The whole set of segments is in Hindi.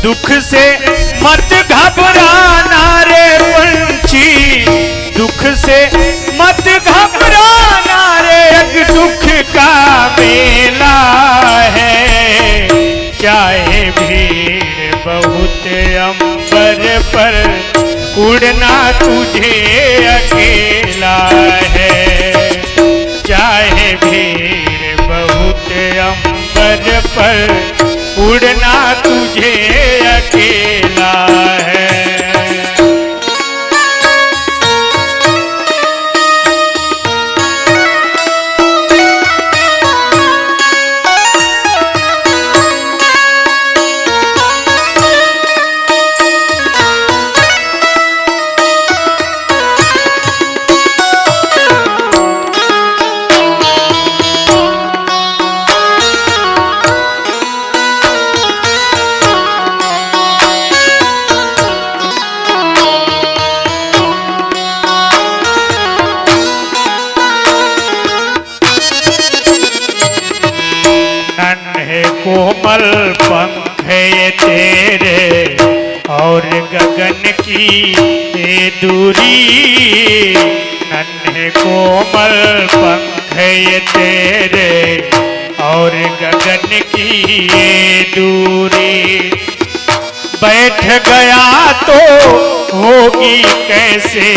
दुख से मत घबराना रे पंछी, दुख से मत घबराना रे, एक दुख का मेला है। चाहे भीड़ बहुत अंबर पर, उड़ना तुझे अकेला है। चाहे भीड़ बहुत अंबर पर, उड़ना तुझे अकेला है। कोमल पंख ये तेरे और गगन की ये दूरी, नन्हे कोमल पंख ये तेरे और गगन की ये दूरी। बैठ गया तो होगी कैसे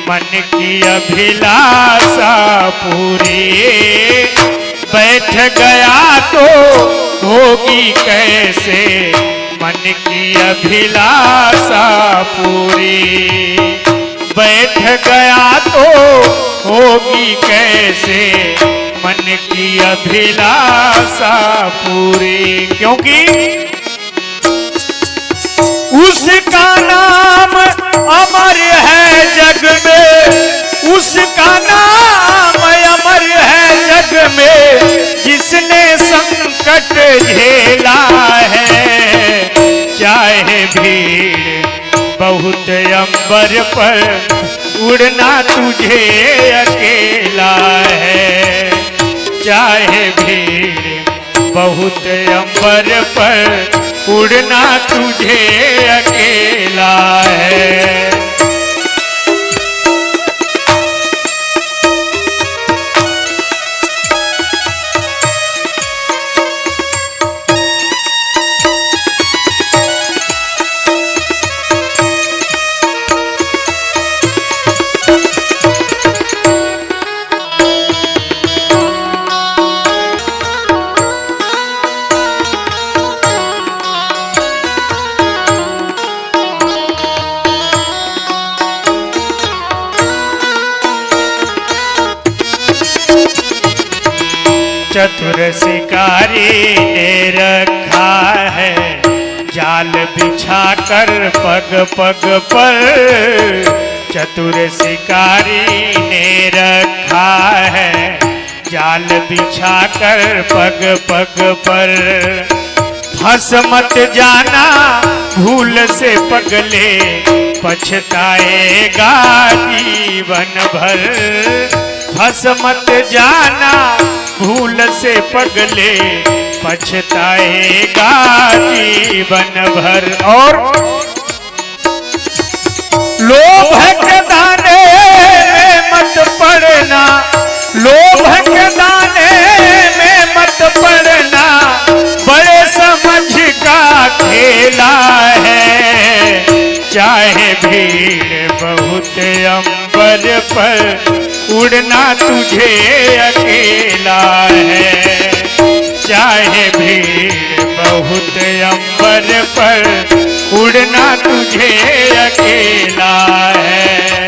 मन की अभिलाषा पूरी। बैठ गया तो होगी कैसे मन की अभिलाषा पूरी। बैठ गया तो होगी कैसे मन की अभिलाषा पूरी। क्योंकि उसका नाम अमर है जग में, उसका नाम अमर है जग में, जिसने संकट झेला है। चाहे भीड़ बहुत अंबर पर, उड़ना तुझे अकेला है। चाहे भीड़ बहुत अंबर पर, उड़ना तुझे अकेला है। चतुर शिकारी ने रखा है जाल बिछा कर पग पग पर। चतुर शिकारी ने रखा है जाल बिछा कर पग पग पर। फंस मत जाना भूल से पगले, पछताएगा जीवन भर। फंस मत जाना भूल से पगले, पछताएगा जीवन भर। और लोभ के दाने में मत पड़ना, लोभ के दाने में मत पड़ना, बड़े समझ का खेला है। चाहे भीड़ बहुत अंबर पर, उड़ना तुझे अकेला है। चाहे भीड़ बहुत अंबर पर, उड़ना तुझे अकेला है।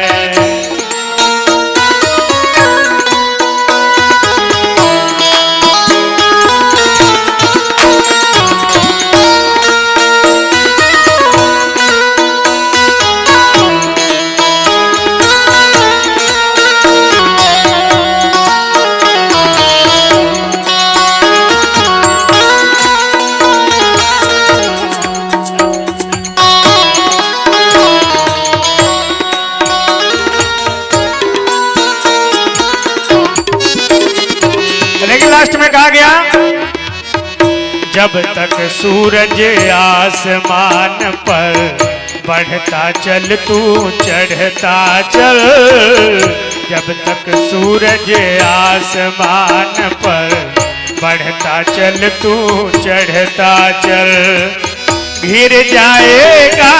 लास्ट में कहा गया जब तक सूरज आसमान पर, बढ़ता चल तू चढ़ता चल। जब तक सूरज आसमान पर, बढ़ता चल तू चढ़ता चल। घिर जाएगा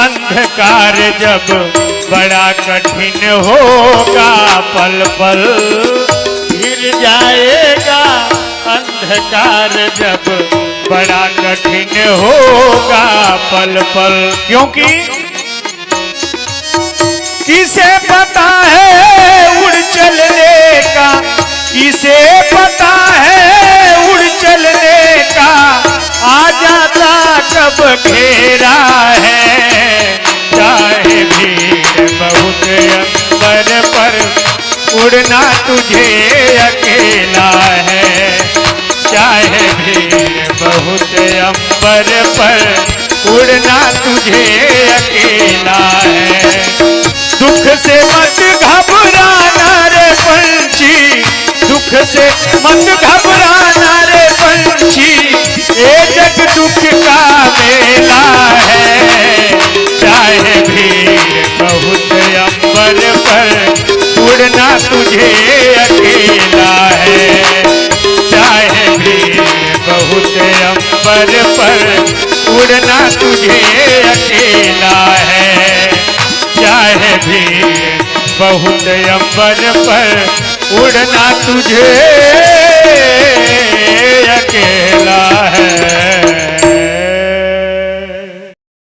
अंधकार जब, बड़ा कठिन होगा पल पल। घिर जाएगा अंधकार जब, बड़ा कठिन होगा पल पल। क्योंकि किसे पता है उड़ चलने का, किसे पता है उड़ चलने का, आ जाता कब घेरा है। चाहे भीड़ बहुत अंबर पर, उड़ना तुझे अकेला है। चाहे भीड़ बहुत अंबर पर, उड़ना तुझे अकेला है। दुख से मत घबराना रे पंछी, दुख से मत घबराना रे पंछी, ये जग दुख का मेला है। चाहे भीड़ बहुत अंबर पर, उड़ना तुझे अकेला है। चाहे भीड़ बहुत अंबर पर, उड़ना तुझे अकेला है। चाहे भीड़ बहुत अंबर पर, उड़ना तुझे अकेला है।